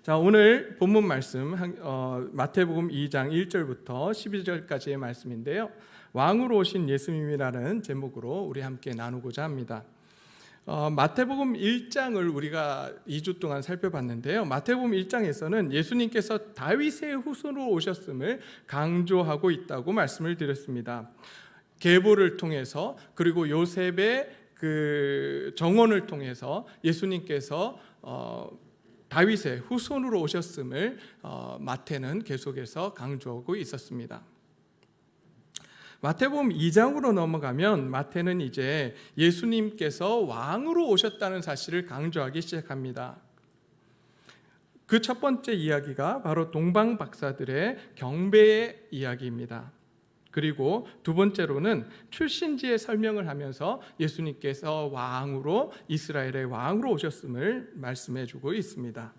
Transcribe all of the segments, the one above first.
자, 오늘 본문 말씀 마태복음 2장 1절부터 12절까지의 말씀인데요. 왕으로 오신 예수님이라는 제목으로 우리 함께 나누고자 합니다. 마태복음 1장을 우리가 2주 동안 살펴봤는데요. 마태복음 1장에서는 예수님께서 다윗의 후손으로 오셨음을 강조하고 있다고 말씀을 드렸습니다. 계보를 통해서 그리고 요셉의 그 정언을 통해서 예수님께서 다윗의 후손으로 오셨음을 마태는 계속해서 강조하고 있었습니다. 마태복음 2장으로 넘어가면 마태는 이제 예수님께서 왕으로 오셨다는 사실을 강조하기 시작합니다. 그 첫 번째 이야기가 바로 동방 박사들의 경배의 이야기입니다. 그리고 두 번째로는 출신지의 설명을 하면서 예수님께서 왕으로 이스라엘의 왕으로 오셨음을 말씀해 주고 있습니다.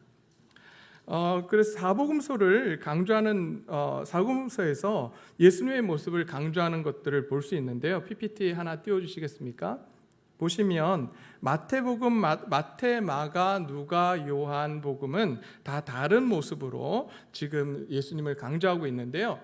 그래서 사복음서를 강조하는 사복음서에서 예수님의 모습을 강조하는 것들을 볼 수 있는데요. PPT 하나 띄워주시겠습니까? 보시면 마태복음, 마태, 마가, 누가, 요한 복음은 다 다른 모습으로 지금 예수님을 강조하고 있는데요.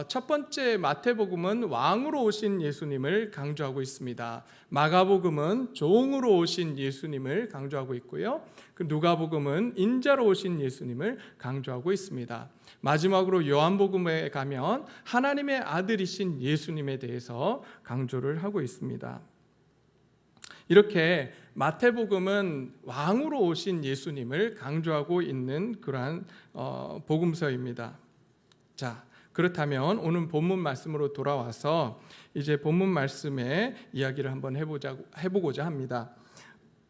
첫 번째 마태복음은 왕으로 오신 예수님을 강조하고 있습니다. 마가복음은 종으로 오신 예수님을 강조하고 있고요. 그 누가복음은 인자로 오신 예수님을 강조하고 있습니다. 마지막으로 요한복음에 가면 하나님의 아들이신 예수님에 대해서 강조를 하고 있습니다. 이렇게 마태복음은 왕으로 오신 예수님을 강조하고 있는 그러한 복음서입니다. 자, 그렇다면 오늘 본문 말씀으로 돌아와서 이제 본문 말씀의 이야기를 한번 해보고자 합니다.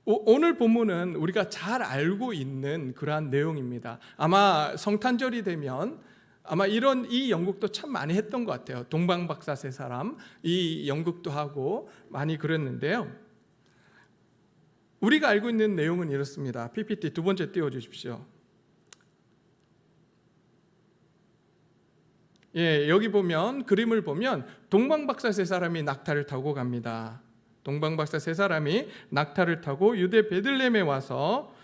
오늘 본문은 우리가 잘 알고 있는 그러한 내용입니다. 아마 성탄절이 되면 아마 이 연극도 참 많이 했던 것 같아요. 동방박사 세 사람 이 연극도 하고 많이 그랬는데요. 우리가 알고 있는 내용은 이렇습니다. PPT 두 번째 띄워주십시오. 여기 보면 그림을 보면 동방박사 세 사람이 낙타를 타고 갑니다. 동방박사 세 사람이 낙타를 타고 유대 베들레헴에 와서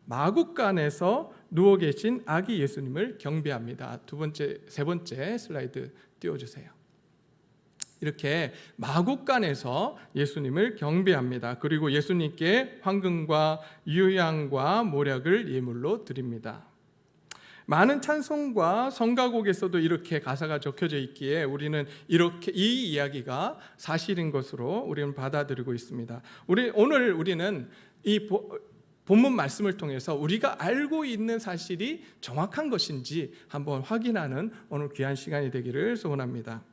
마국간에서 누워 계신 아기 예수님을 경배합니다. 세 번째 슬라이드 띄워주세요. 이렇게 마국간에서 예수님을 경배합니다. 그리고 예수님께 황금과 유향과 모략을 예물로 드립니다. 많은 찬송과 성가곡에서도 이렇게 가사가 적혀져 있기에 우리는 이렇게 이 이야기가 사실인 것으로 우리는 받아들이고 있습니다. 오늘 우리는 이 본문 말씀을 통해서 우리가 알고 있는 사실이 정확한 것인지 한번 확인하는 오늘 귀한 시간이 되기를 소원합니다.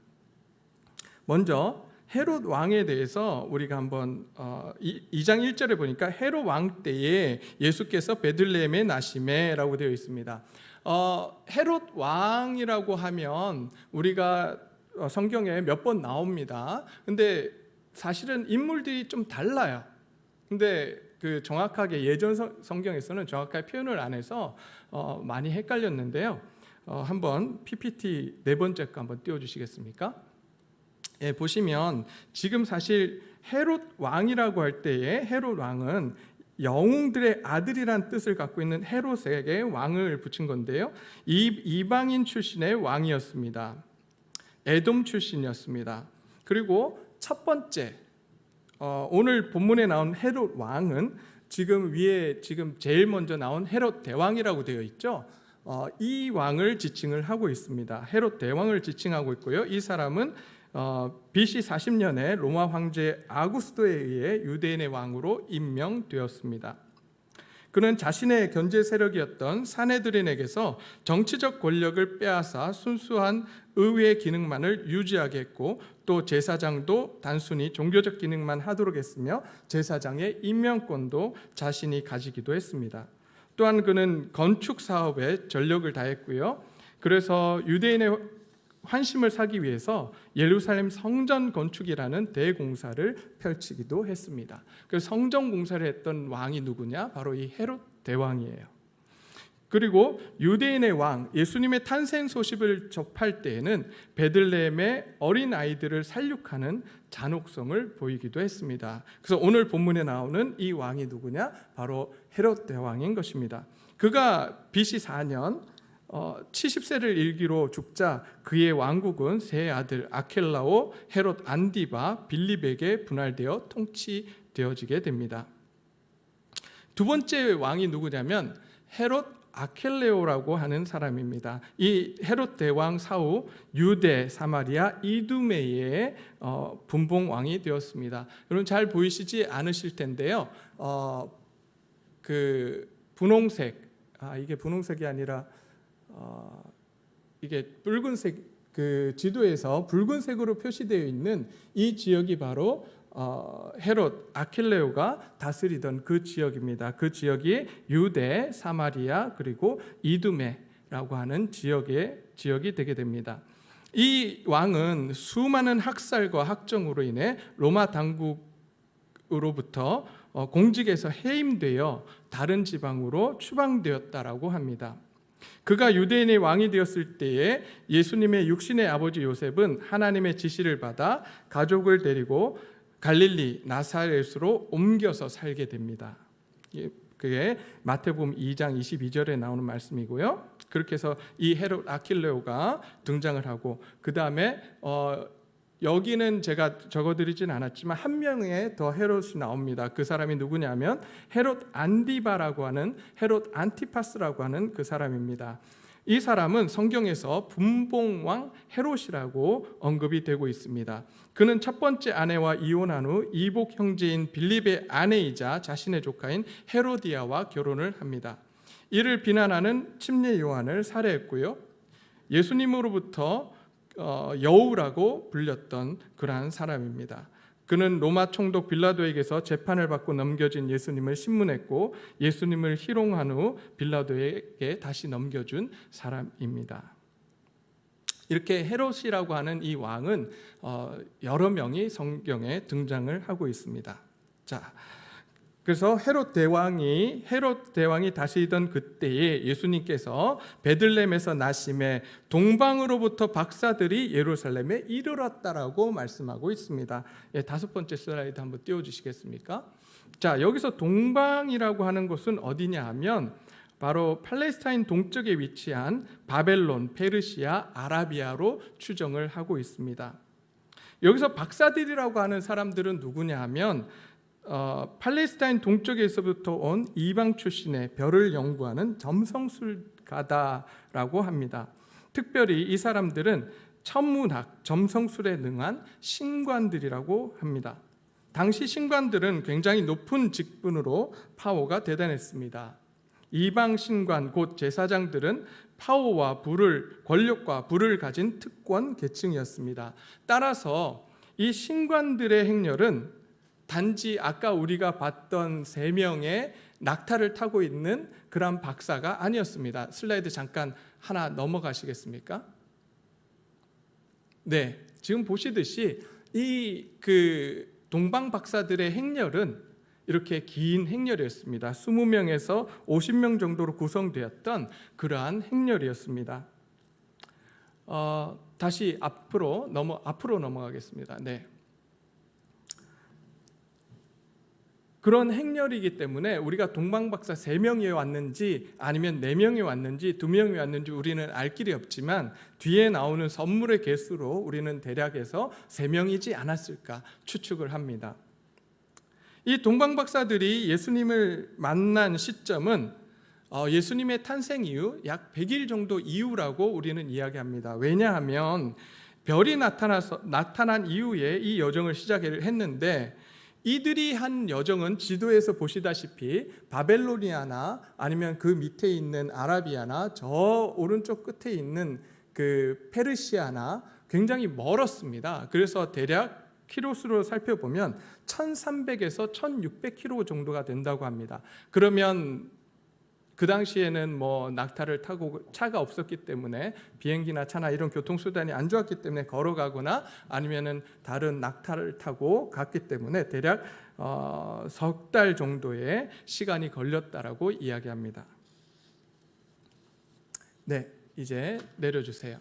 먼저 헤롯 왕에 대해서 우리가 한번 2장 1절에 보니까 헤롯 왕 때에 예수께서 베들레헴에 나시매라고 되어 있습니다. 헤롯 왕이라고 하면 우리가 성경에 몇 번 나옵니다. 근데 사실은 인물들이 좀 달라요. 근데 그 정확하게 예전 성경에서는 정확하게 표현을 안 해서 많이 헷갈렸는데요. 한번 PPT 네 번째 거 한번 띄워주시겠습니까? 보시면 지금 사실 헤롯 왕이라고 할 때에 헤롯 왕은 영웅들의 아들이란 뜻을 갖고 있는 헤롯에게 왕을 붙인 건데요. 이방인 출신의 왕이었습니다. 에돔 출신이었습니다. 그리고 첫 번째 오늘 본문에 나온 헤롯 왕은 지금 위에 제일 먼저 나온 헤롯 대왕이라고 되어 있죠. 이 왕을 지칭을 하고 있습니다. 헤롯 대왕을 지칭하고 있고요. 이 사람은 BC 40년에 로마 황제 아구스토에 의해 유대인의 왕으로 임명되었습니다. 그는 자신의 견제 세력이었던 사네드린에게서 정치적 권력을 빼앗아 순수한 의회 기능만을 유지하게 했고, 또 제사장도 단순히 종교적 기능만 하도록 했으며 제사장의 임명권도 자신이 가지기도 했습니다. 또한 그는 건축 사업에 전력을 다했고요. 그래서 유대인의 환심을 사기 위해서 예루살렘 성전 건축이라는 대공사를 펼치기도 했습니다. 그 성전 공사를 했던 왕이 누구냐? 바로 이 헤롯 대왕이에요. 그리고 유대인의 왕 예수님의 탄생 소식을 접할 때에는 베들레헴의 어린 아이들을 살육하는 잔혹성을 보이기도 했습니다. 그래서 오늘 본문에 나오는 이 왕이 누구냐? 바로 헤롯 대왕인 것입니다. 그가 BC 4년 70세를 일기로 죽자 그의 왕국은 세 아들 아켈라오, 헤롯 안디바, 빌립에게 분할되어 통치되어지게 됩니다. 두 번째 왕이 누구냐면 헤롯 아켈레오라고 하는 사람입니다. 이 헤롯 대왕 사후 유대, 사마리아, 이두메의 분봉 왕이 되었습니다. 여러분 잘 보이시지 않으실 텐데요. 그 분홍색, 이게 분홍색이 아니라 이게 붉은색, 그 지도에서 붉은색으로 표시되어 있는 이 지역이 바로 헤롯 아킬레오가 다스리던 그 지역입니다. 그 지역이 유대, 사마리아 그리고 이두메라고 하는 지역이 되게 됩니다. 이 왕은 수많은 학살과 학정으로 인해 로마 당국으로부터 공직에서 해임되어 다른 지방으로 추방되었다라고 합니다. 그가 유대인의 왕이 되었을 때에 예수님의 육신의 아버지 요셉은 하나님의 지시를 받아 가족을 데리고 갈릴리 나사렛으로 옮겨서 살게 됩니다. 그게 마태복음 2장 22절에 나오는 말씀이고요. 그렇게 해서 이 헤롯 아킬레오가 등장을 하고 그 다음에 여기는 제가 적어드리진 않았지만 한 명의 더 헤롯이 나옵니다. 그 사람이 누구냐면 헤롯 안디바라고 하는, 헤롯 안티파스라고 하는 그 사람입니다. 이 사람은 성경에서 분봉왕 헤롯이라고 언급이 되고 있습니다. 그는 첫 번째 아내와 이혼한 후 이복 형제인 빌립의 아내이자 자신의 조카인 헤로디아와 결혼을 합니다. 이를 비난하는 침례 요한을 살해했고요. 예수님으로부터 여우라고 불렸던 그러한 사람입니다. 그는 로마 총독 빌라도에게서 재판을 받고 넘겨진 예수님을 신문했고 예수님을 희롱한 후 빌라도에게 다시 넘겨준 사람입니다. 이렇게 헤롯이라고 하는 이 왕은 여러 명이 성경에 등장을 하고 있습니다. 자, 그래서 헤롯 대왕이 다스리던 그때에 예수님께서 베들레헴에서 나심에 동방으로부터 박사들이 예루살렘에 이르렀다라고 말씀하고 있습니다. 다섯 번째 슬라이드 한번 띄워주시겠습니까? 자, 여기서 동방이라고 하는 곳은 어디냐 하면 바로 팔레스타인 동쪽에 위치한 바벨론, 페르시아, 아라비아로 추정을 하고 있습니다. 여기서 박사들이라고 하는 사람들은 누구냐 하면 팔레스타인 동쪽에서부터 온 이방 출신의 별을 연구하는 점성술가다라고 합니다. 특별히 이 사람들은 천문학, 점성술에 능한 신관들이라고 합니다. 당시 신관들은 굉장히 높은 직분으로 파워가 대단했습니다. 이방 신관 곧 제사장들은 파워와 권력과 부를 가진 특권 계층이었습니다. 따라서 이 신관들의 행렬은 단지 아까 우리가 봤던 세 명의 낙타를 타고 있는 그런 박사가 아니었습니다. 슬라이드 잠깐 하나 넘어가시겠습니까? 네, 지금 보시듯이 이 동방 박사들의 행렬은 이렇게 긴 행렬이었습니다. 20명에서 50명 정도로 구성되었던 그러한 행렬이었습니다. 다시 앞으로 넘어가겠습니다. 네. 그런 행렬이기 때문에 우리가 동방박사 3명이 왔는지 아니면 4명이 왔는지 2명이 왔는지 우리는 알 길이 없지만 뒤에 나오는 선물의 개수로 우리는 대략해서 3명이지 않았을까 추측을 합니다. 이 동방박사들이 예수님을 만난 시점은 예수님의 탄생 이후 약 100일 정도 이후라고 우리는 이야기합니다. 왜냐하면 별이 나타난 이후에 이 여정을 시작을 했는데 이들이 한 여정은 지도에서 보시다시피 바벨로니아나 아니면 그 밑에 있는 아라비아나 저 오른쪽 끝에 있는 그 페르시아나 굉장히 멀었습니다. 그래서 대략 키로수로 살펴보면 1300에서 1600km 정도가 된다고 합니다. 그러면 그 당시에는 낙타를 타고 차가 없었기 때문에 비행기나 차나 이런 교통수단이 안 좋았기 때문에 걸어가거나 아니면은 다른 낙타를 타고 갔기 때문에 대략 석 달 정도의 시간이 걸렸다라고 이야기합니다. 네, 이제 내려주세요.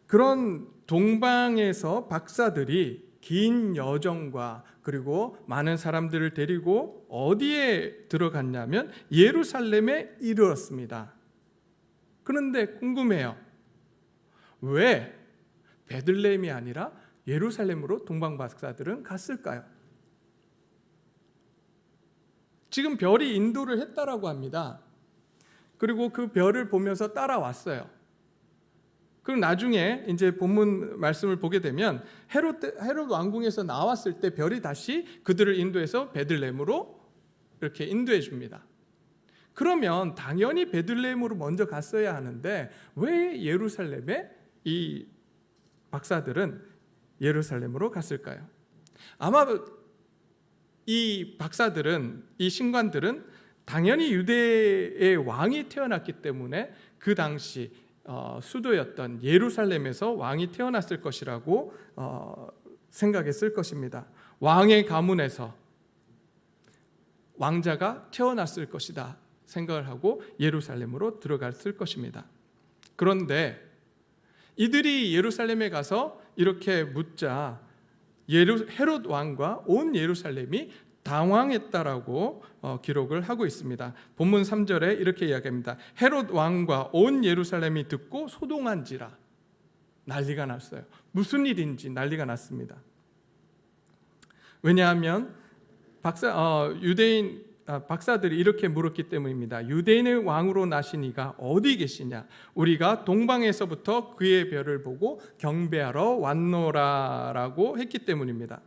그런 동방에서 박사들이 긴 여정과 그리고 많은 사람들을 데리고 어디에 들어갔냐면 예루살렘에 이르렀습니다. 그런데 궁금해요. 왜 베들레헴이 아니라 예루살렘으로 동방박사들은 갔을까요? 지금 별이 인도를 했다라고 합니다. 그리고 그 별을 보면서 따라왔어요. 그럼 나중에 이제 본문 말씀을 보게 되면 헤롯 왕궁에서 나왔을 때 별이 다시 그들을 인도해서 베들레헴으로 이렇게 인도해 줍니다. 그러면 당연히 베들레헴으로 먼저 갔어야 하는데 왜 예루살렘에 이 박사들은 예루살렘으로 갔을까요? 아마 이 박사들은, 이 신관들은 당연히 유대의 왕이 태어났기 때문에 그 당시 수도였던 예루살렘에서 왕이 태어났을 것이라고 생각했을 것입니다. 왕의 가문에서 왕자가 태어났을 것이다 생각을 하고 예루살렘으로 들어갔을 것입니다. 그런데 이들이 예루살렘에 가서 이렇게 묻자 헤롯 왕과 온 예루살렘이 당황했다라고 기록을 하고 있습니다. 본문 3절에 이렇게 이야기합니다. 헤롯 왕과 온 예루살렘이 듣고 소동한지라. 난리가 났어요. 무슨 일인지 난리가 났습니다. 왜냐하면 박사들이 이렇게 물었기 때문입니다. 유대인의 왕으로 나신 이가 어디 계시냐? 우리가 동방에서부터 그의 별을 보고 경배하러 왔노라라고 했기 때문입니다.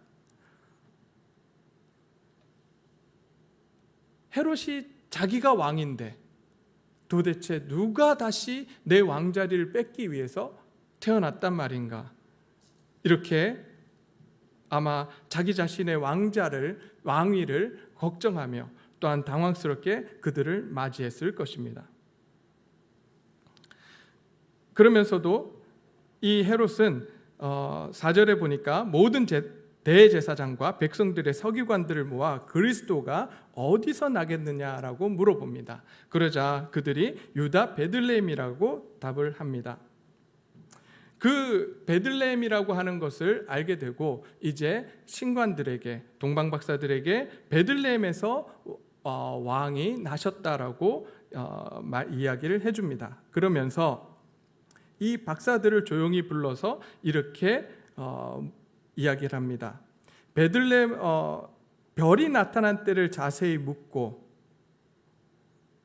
헤롯이 자기가 왕인데 도대체 누가 다시 내 왕자리를 뺏기 위해서 태어났단 말인가? 이렇게 아마 자기 자신의 왕위를 걱정하며 또한 당황스럽게 그들을 맞이했을 것입니다. 그러면서도 이 헤롯은 4절에 보니까 모든 대제사장과 백성들의 서기관들을 모아 그리스도가 어디서 나겠느냐라고 물어봅니다. 그러자 그들이 유다 베들레헴이라고 답을 합니다. 그 베들레헴이라고 하는 것을 알게 되고 이제 신관들에게, 동방박사들에게 베들레헴에서 왕이 나셨다라고 이야기를 해줍니다. 그러면서 이 박사들을 조용히 불러서 이렇게 이야기를 합니다. 베들레헴 별이 나타난 때를 자세히 묻고,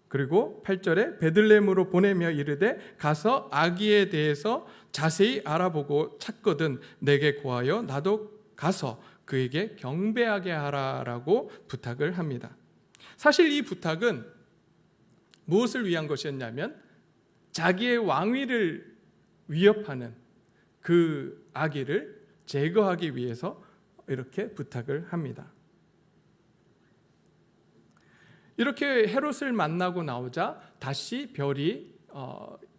그리고 8절에 베들레헴으로 보내며 이르되 가서 아기에 대해서 자세히 알아보고 찾거든 내게 고하여 나도 가서 그에게 경배하게 하라라고 부탁을 합니다. 사실 이 부탁은 무엇을 위한 것이었냐면 자기의 왕위를 위협하는 그 아기를 제거하기 위해서 이렇게 부탁을 합니다. 이렇게 헤롯을 만나고 나오자 다시 별이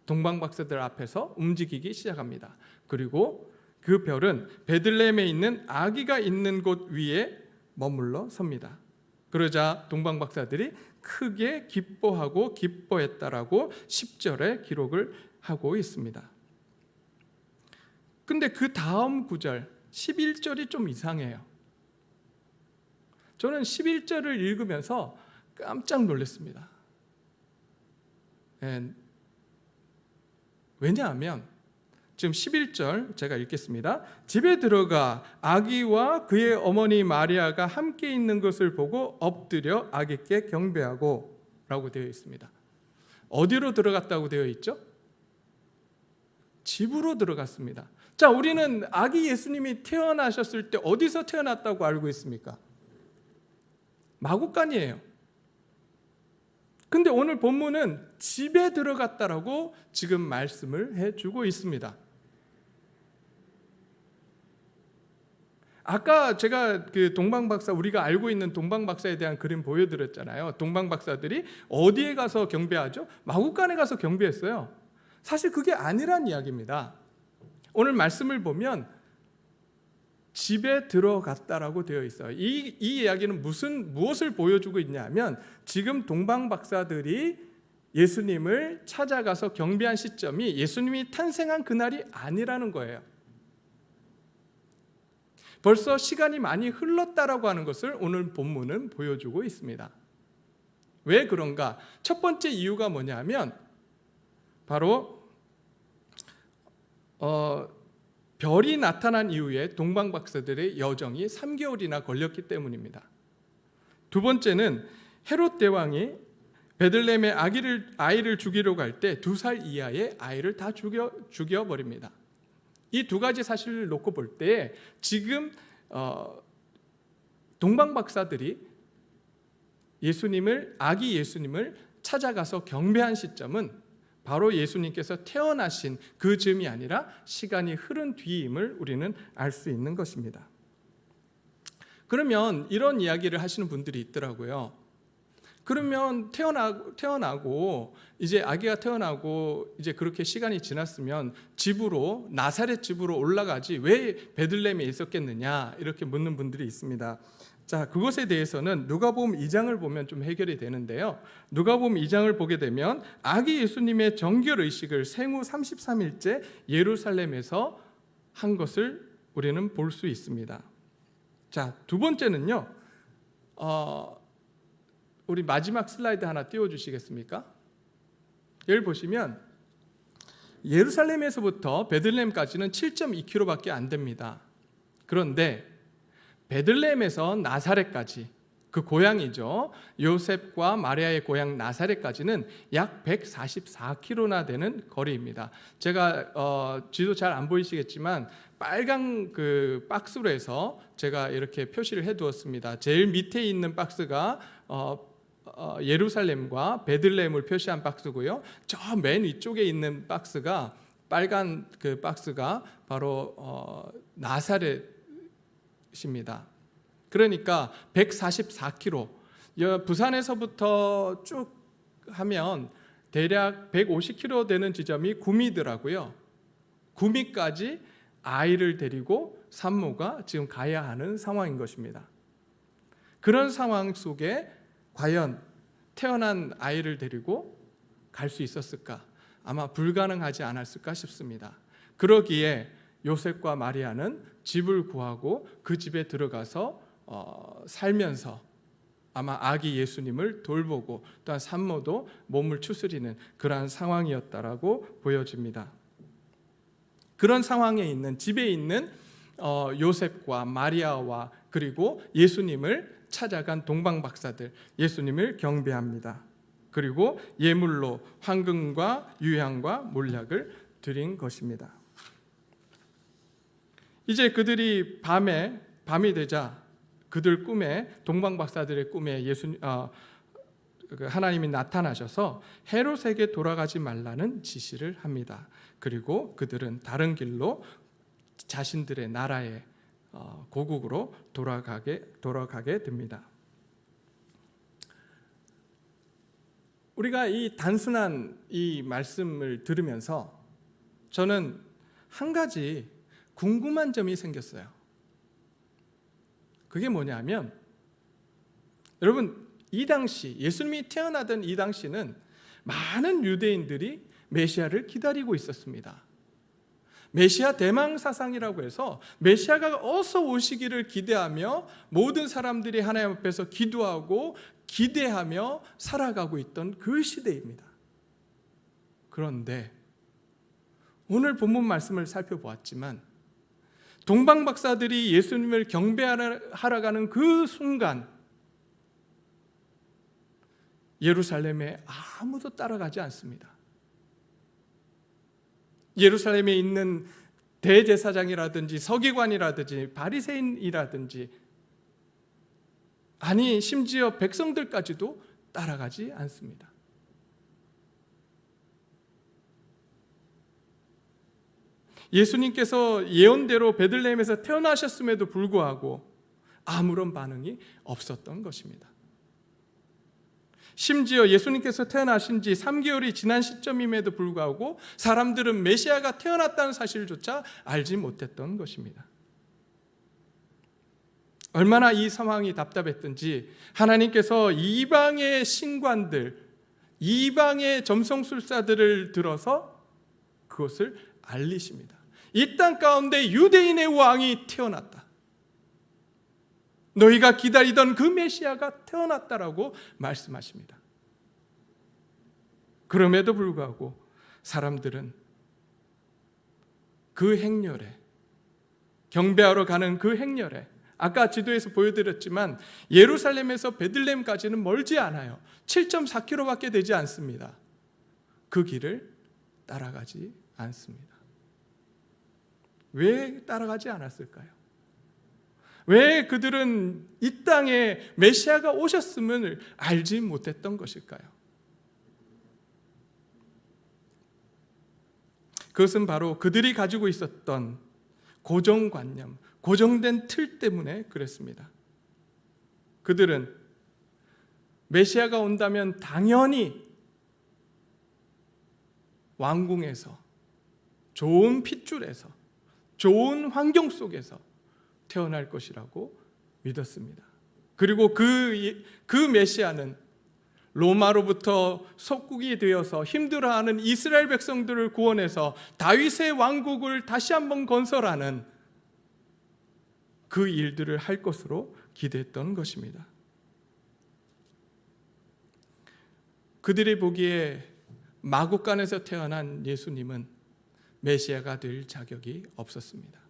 동방박사들 앞에서 움직이기 시작합니다. 그리고 그 별은 베들레헴에 있는 아기가 있는 곳 위에 머물러 섭니다. 그러자 동방박사들이 크게 기뻐하고 기뻐했다라고 10절에 기록을 하고 있습니다. 근데 그 다음 구절 11절이 좀 이상해요. 저는 11절을 읽으면서 깜짝 놀랐습니다. 왜냐하면 지금 11절 제가 읽겠습니다. 집에 들어가 아기와 그의 어머니 마리아가 함께 있는 것을 보고 엎드려 아기께 경배하고 라고 되어 있습니다. 어디로 들어갔다고 되어 있죠? 집으로 들어갔습니다. 자, 우리는 아기 예수님이 태어나셨을 때 어디서 태어났다고 알고 있습니까? 마구간이에요. 근데 오늘 본문은 집에 들어갔다라고 지금 말씀을 해주고 있습니다. 아까 제가 그 동방박사, 우리가 알고 있는 동방박사에 대한 그림 보여드렸잖아요. 동방박사들이 어디에 가서 경배하죠? 마구간에 가서 경배했어요. 사실 그게 아니란 이야기입니다. 오늘 말씀을 보면 집에 들어갔다라고 되어 있어요. 이 이야기는 무엇을 보여주고 있냐면 지금 동방박사들이 예수님을 찾아가서 경배한 시점이 예수님이 탄생한 그날이 아니라는 거예요. 벌써 시간이 많이 흘렀다라고 하는 것을 오늘 본문은 보여주고 있습니다. 왜 그런가? 첫 번째 이유가 뭐냐면 바로 별이 나타난 이후에 동방박사들의 여정이 3개월이나 걸렸기 때문입니다. 두 번째는 헤롯 대왕이 베들레헴에 아이를 죽이려고 할 때 2살 이하의 아이를 다 죽여버립니다. 이 두 가지 사실을 놓고 볼 때 지금 동방박사들이 아기 예수님을 찾아가서 경배한 시점은 바로 예수님께서 태어나신 그 즈음이 아니라 시간이 흐른 뒤임을 우리는 알 수 있는 것입니다. 그러면 이런 이야기를 하시는 분들이 있더라고요. 그러면 태어나고 이제 아기가 태어나고 이제 그렇게 시간이 지났으면 집으로 나사렛 집으로 올라가지 왜 베들레헴에 있었겠느냐 이렇게 묻는 분들이 있습니다. 자, 그것에 대해서는 누가복음 2장을 보면 좀 해결이 되는데요. 누가복음 2장을 보게 되면 아기 예수님의 정결 의식을 생후 33일째 예루살렘에서 한 것을 우리는 볼 수 있습니다. 자, 두 번째는요. 우리 마지막 슬라이드 하나 띄워주시겠습니까? 여기 보시면 예루살렘에서부터 베들레헴까지는 7.2km밖에 안 됩니다. 그런데 베들레헴에서 나사렛까지, 그 고향이죠, 요셉과 마리아의 고향 나사렛까지는 약 144km나 되는 거리입니다. 제가 지도 잘 안 보이시겠지만 빨간 그 박스로 해서 제가 이렇게 표시를 해두었습니다. 제일 밑에 있는 박스가 예루살렘과 베들레헴을 표시한 박스고요. 저 맨 위쪽에 있는 박스가 빨간 그 박스가 바로 나사렛입니다. 그러니까 144km, 부산에서부터 쭉 하면 대략 150km 되는 지점이 구미더라고요. 구미까지 아이를 데리고 산모가 지금 가야 하는 상황인 것입니다. 그런 상황 속에 과연 태어난 아이를 데리고 갈 수 있었을까? 아마 불가능하지 않았을까 싶습니다. 그러기에 요셉과 마리아는 집을 구하고 그 집에 들어가서 살면서 아마 아기 예수님을 돌보고 또한 산모도 몸을 추스리는 그러한 상황이었다라고 보여집니다. 그런 상황에 있는 집에 있는 요셉과 마리아와 그리고 예수님을 찾아간 동방박사들, 예수님을 경배합니다. 그리고 예물로 황금과 유향과 몰약을 드린 것입니다. 이제 그들이 밤이 되자 그들 꿈에, 동방박사들의 꿈에 하나님이 나타나셔서 헤롯에게 돌아가지 말라는 지시를 합니다. 그리고 그들은 다른 길로 자신들의 나라에 고국으로 돌아가게 됩니다. 우리가 이 단순한 이 말씀을 들으면서 저는 한 가지 궁금한 점이 생겼어요. 그게 뭐냐면, 여러분, 이 당시 예수님이 태어나던 이 당시는 많은 유대인들이 메시아를 기다리고 있었습니다. 메시아 대망 사상이라고 해서 메시아가 어서 오시기를 기대하며 모든 사람들이 하나님 앞에서 기도하고 기대하며 살아가고 있던 그 시대입니다. 그런데 오늘 본문 말씀을 살펴보았지만 동방박사들이 예수님을 경배하러 가는 그 순간 예루살렘에 아무도 따라가지 않습니다. 예루살렘에 있는 대제사장이라든지 서기관이라든지 바리새인이라든지, 아니 심지어 백성들까지도 따라가지 않습니다. 예수님께서 예언대로 베들레헴에서 태어나셨음에도 불구하고 아무런 반응이 없었던 것입니다. 심지어 예수님께서 태어나신 지 3개월이 지난 시점임에도 불구하고 사람들은 메시아가 태어났다는 사실조차 알지 못했던 것입니다. 얼마나 이 상황이 답답했던지 하나님께서 이방의 신관들, 이방의 점성술사들을 들어서 그것을 알리십니다. 이 땅 가운데 유대인의 왕이 태어났다. 너희가 기다리던 그 메시아가 태어났다라고 말씀하십니다. 그럼에도 불구하고 사람들은 그 행렬에, 경배하러 가는 그 행렬에, 아까 지도에서 보여드렸지만 예루살렘에서 베들레헴까지는 멀지 않아요. 7.4km밖에 되지 않습니다. 그 길을 따라가지 않습니다. 왜 따라가지 않았을까요? 왜 그들은 이 땅에 메시아가 오셨음을 알지 못했던 것일까요? 그것은 바로 그들이 가지고 있었던 고정관념, 고정된 틀 때문에 그랬습니다. 그들은 메시아가 온다면 당연히 왕궁에서, 좋은 핏줄에서, 좋은 환경 속에서 태어날 것이라고 믿었습니다. 그리고 그 메시아는 로마로부터 속국이 되어서 힘들어하는 이스라엘 백성들을 구원해서 다윗의 왕국을 다시 한번 건설하는 그 일들을 할 것으로 기대했던 것입니다. 그들이 보기에 마구간에서 태어난 예수님은 메시아가 될 자격이 없었습니다.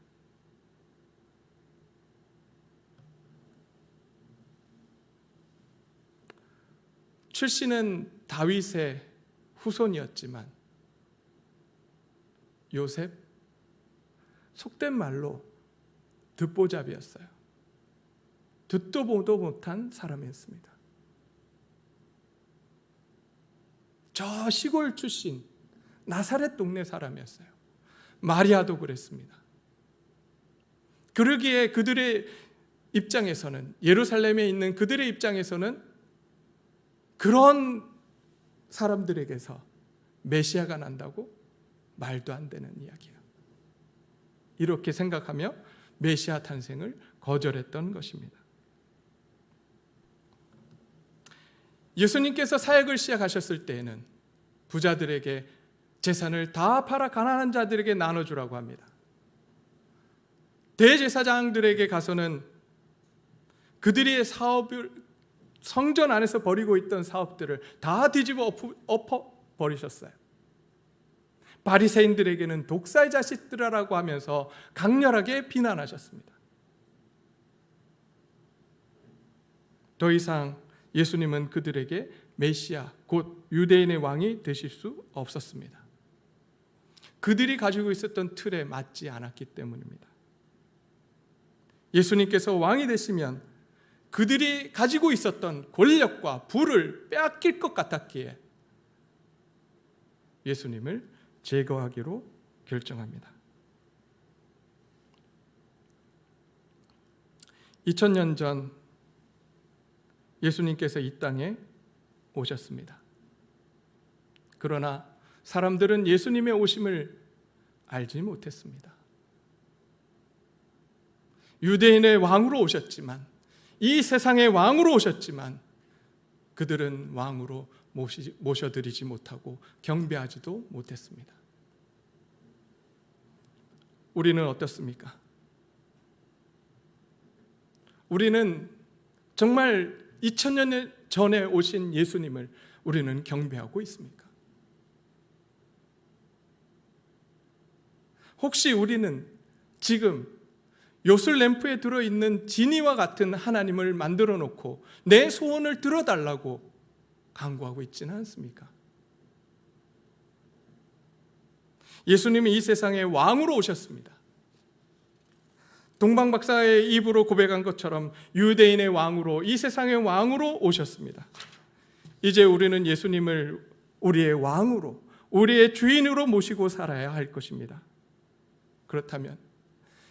출신은 다윗의 후손이었지만 요셉, 속된 말로 듣보잡이었어요. 듣도 보도 못한 사람이었습니다. 저 시골 출신 나사렛 동네 사람이었어요. 마리아도 그랬습니다. 그러기에 그들의 입장에서는, 예루살렘에 있는 그들의 입장에서는 그런 사람들에게서 메시아가 난다고? 말도 안 되는 이야기예요. 이렇게 생각하며 메시아 탄생을 거절했던 것입니다. 예수님께서 사역을 시작하셨을 때에는 부자들에게 재산을 다 팔아 가난한 자들에게 나눠주라고 합니다. 대제사장들에게 가서는 그들의 사업을, 성전 안에서 벌이고 있던 사업들을 다 뒤집어 엎어버리셨어요. 바리새인들에게는 독사의 자식들이라고 하면서 강렬하게 비난하셨습니다. 더 이상 예수님은 그들에게 메시아, 곧 유대인의 왕이 되실 수 없었습니다. 그들이 가지고 있었던 틀에 맞지 않았기 때문입니다. 예수님께서 왕이 되시면 그들이 가지고 있었던 권력과 부를 빼앗길 것 같았기에 예수님을 제거하기로 결정합니다. 2000년 전 예수님께서 이 땅에 오셨습니다. 그러나 사람들은 예수님의 오심을 알지 못했습니다. 유대인의 왕으로 오셨지만, 이 세상의 왕으로 오셨지만 그들은 왕으로 모셔드리지 못하고 경배하지도 못했습니다. 우리는 어떻습니까? 우리는 정말 2000년 전에 오신 예수님을 우리는 경배하고 있습니까? 혹시 우리는 지금 요술 램프에 들어있는 지니와 같은 하나님을 만들어 놓고 내 소원을 들어달라고 간구하고 있지는 않습니까? 예수님이 이 세상에 왕으로 오셨습니다. 동방박사의 입으로 고백한 것처럼 유대인의 왕으로, 이 세상의 왕으로 오셨습니다. 이제 우리는 예수님을 우리의 왕으로, 우리의 주인으로 모시고 살아야 할 것입니다. 그렇다면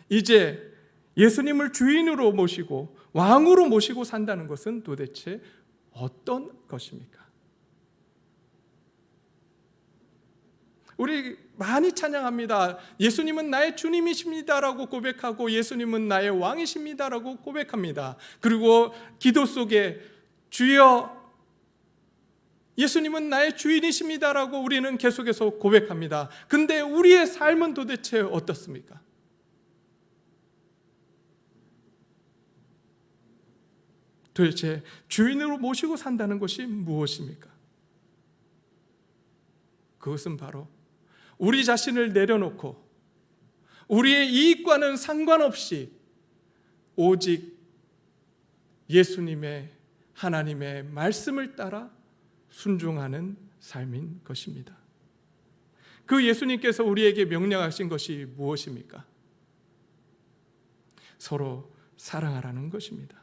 이제 예수님을 주인으로 모시고 왕으로 모시고 산다는 것은 도대체 어떤 것입니까? 우리 많이 찬양합니다. 예수님은 나의 주님이십니다라고 고백하고 예수님은 나의 왕이십니다라고 고백합니다. 그리고 기도 속에 주여 예수님은 나의 주인이십니다라고 우리는 계속해서 고백합니다. 근데 우리의 삶은 도대체 어떻습니까? 도대체 주인으로 모시고 산다는 것이 무엇입니까? 그것은 바로 우리 자신을 내려놓고 우리의 이익과는 상관없이 오직 예수님의 하나님의 말씀을 따라 순종하는 삶인 것입니다. 그 예수님께서 우리에게 명령하신 것이 무엇입니까? 서로 사랑하라는 것입니다.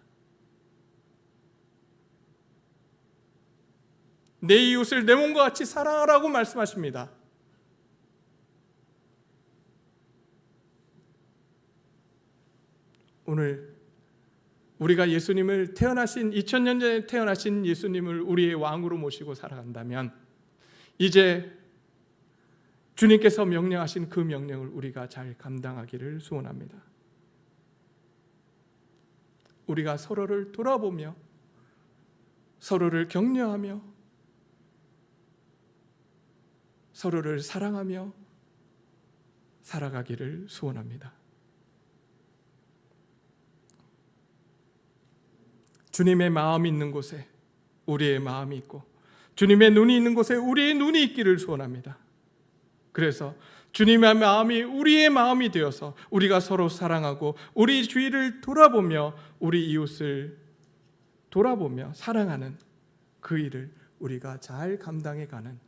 내 이웃을 내 몸과 같이 사랑하라고 말씀하십니다. 오늘 우리가 예수님을 2000년 전에 태어나신 예수님을 우리의 왕으로 모시고 살아간다면 이제 주님께서 명령하신 그 명령을 우리가 잘 감당하기를 소원합니다. 우리가 서로를 돌아보며 서로를 격려하며 서로를 사랑하며 살아가기를 소원합니다. 주님의 마음이 있는 곳에 우리의 마음이 있고 주님의 눈이 있는 곳에 우리의 눈이 있기를 소원합니다. 그래서 주님의 마음이 우리의 마음이 되어서 우리가 서로 사랑하고 우리 주위를 돌아보며 우리 이웃을 돌아보며 사랑하는 그 일을 우리가 잘 감당해가는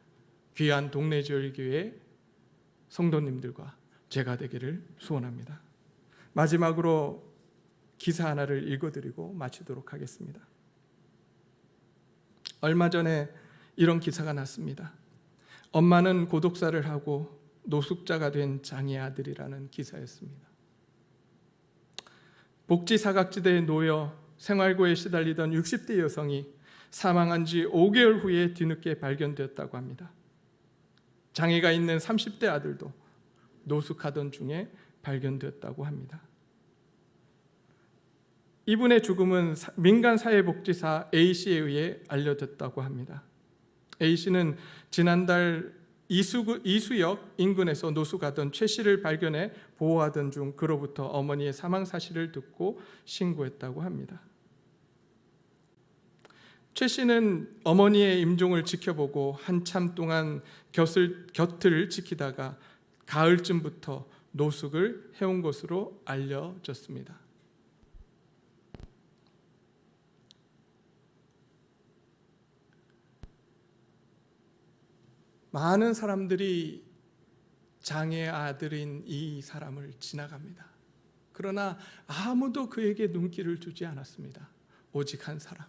귀한 동래제일교회 성도님들과 제가 되기를 소원합니다. 마지막으로 기사 하나를 읽어드리고 마치도록 하겠습니다. 얼마 전에 이런 기사가 났습니다. 엄마는 고독사를 하고 노숙자가 된 장애 아들이라는 기사였습니다. 복지 사각지대에 놓여 생활고에 시달리던 60대 여성이 사망한 지 5개월 후에 뒤늦게 발견되었다고 합니다. 장애가 있는 30대 아들도 노숙하던 중에 발견되었다고 합니다. 이분의 죽음은 민간사회복지사 A씨에 의해 알려졌다고 합니다. A씨는 지난달 이수역 인근에서 노숙하던 최씨를 발견해 보호하던 중 그로부터 어머니의 사망 사실을 듣고 신고했다고 합니다. 최씨는 어머니의 임종을 지켜보고 한참 동안 곁을 지키다가 가을쯤부터 노숙을 해온 것으로 알려졌습니다. 많은 사람들이 장애 아들인 이 사람을 지나갑니다. 그러나 아무도 그에게 눈길을 주지 않았습니다. 오직 한 사람,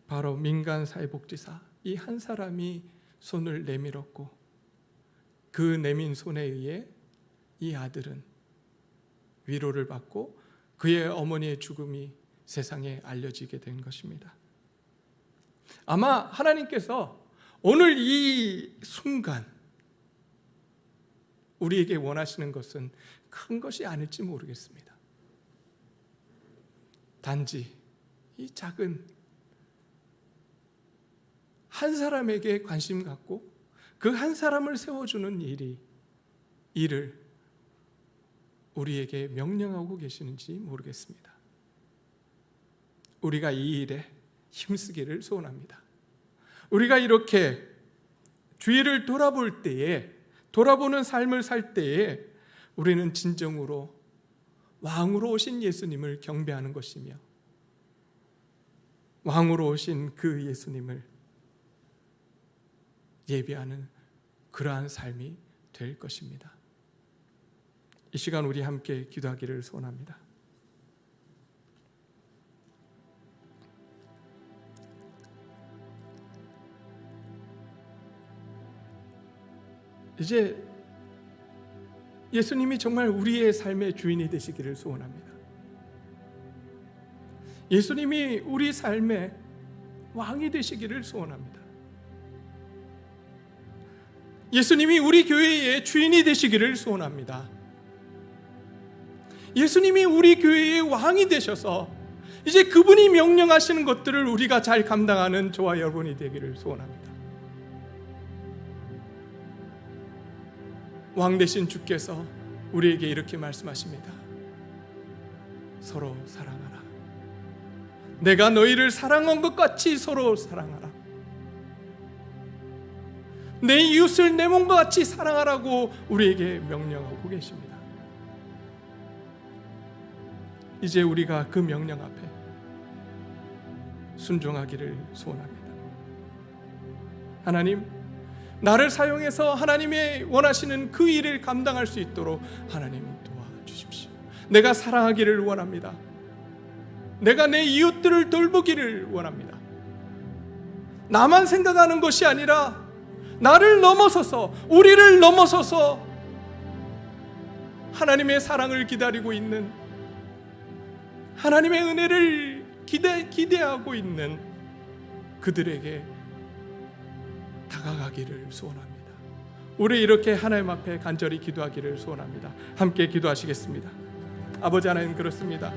바로 민간사회복지사 이 한 사람이 손을 내밀었고 그 내민 손에 의해 이 아들은 위로를 받고 그의 어머니의 죽음이 세상에 알려지게 된 것입니다. 아마 하나님께서 오늘 이 순간 우리에게 원하시는 것은 큰 것이 아닐지 모르겠습니다. 단지 이 작은 한 사람에게 관심 갖고 그 한 사람을 세워주는 일을 우리에게 명령하고 계시는지 모르겠습니다. 우리가 이 일에 힘쓰기를 소원합니다. 우리가 이렇게 주위를 돌아볼 때에, 돌아보는 삶을 살 때에 우리는 진정으로 왕으로 오신 예수님을 경배하는 것이며 왕으로 오신 그 예수님을 예배하는 그러한 삶이 될 것입니다. 이 시간 우리 함께 기도하기를 소원합니다. 이제 예수님이 정말 우리의 삶의 주인이 되시기를 소원합니다. 예수님이 우리 삶의 왕이 되시기를 소원합니다. 예수님이 우리 교회의 주인이 되시기를 소원합니다. 예수님이 우리 교회의 왕이 되셔서 이제 그분이 명령하시는 것들을 우리가 잘 감당하는 저와 여러분이 되기를 소원합니다. 왕 되신 주께서 우리에게 이렇게 말씀하십니다. 서로 사랑하라. 내가 너희를 사랑한 것 같이 서로 사랑하라. 내 이웃을 내 몸과 같이 사랑하라고 우리에게 명령하고 계십니다. 이제 우리가 그 명령 앞에 순종하기를 소원합니다. 하나님, 나를 사용해서 하나님의 원하시는 그 일을 감당할 수 있도록 하나님 도와주십시오. 내가 사랑하기를 원합니다. 내가 내 이웃들을 돌보기를 원합니다. 나만 생각하는 것이 아니라 나를 넘어서서, 우리를 넘어서서 하나님의 사랑을 기다리고 있는, 하나님의 은혜를 기대하고 있는 그들에게 다가가기를 소원합니다. 우리 이렇게 하나님 앞에 간절히 기도하기를 소원합니다. 함께 기도하시겠습니다. 아버지 하나님, 그렇습니다.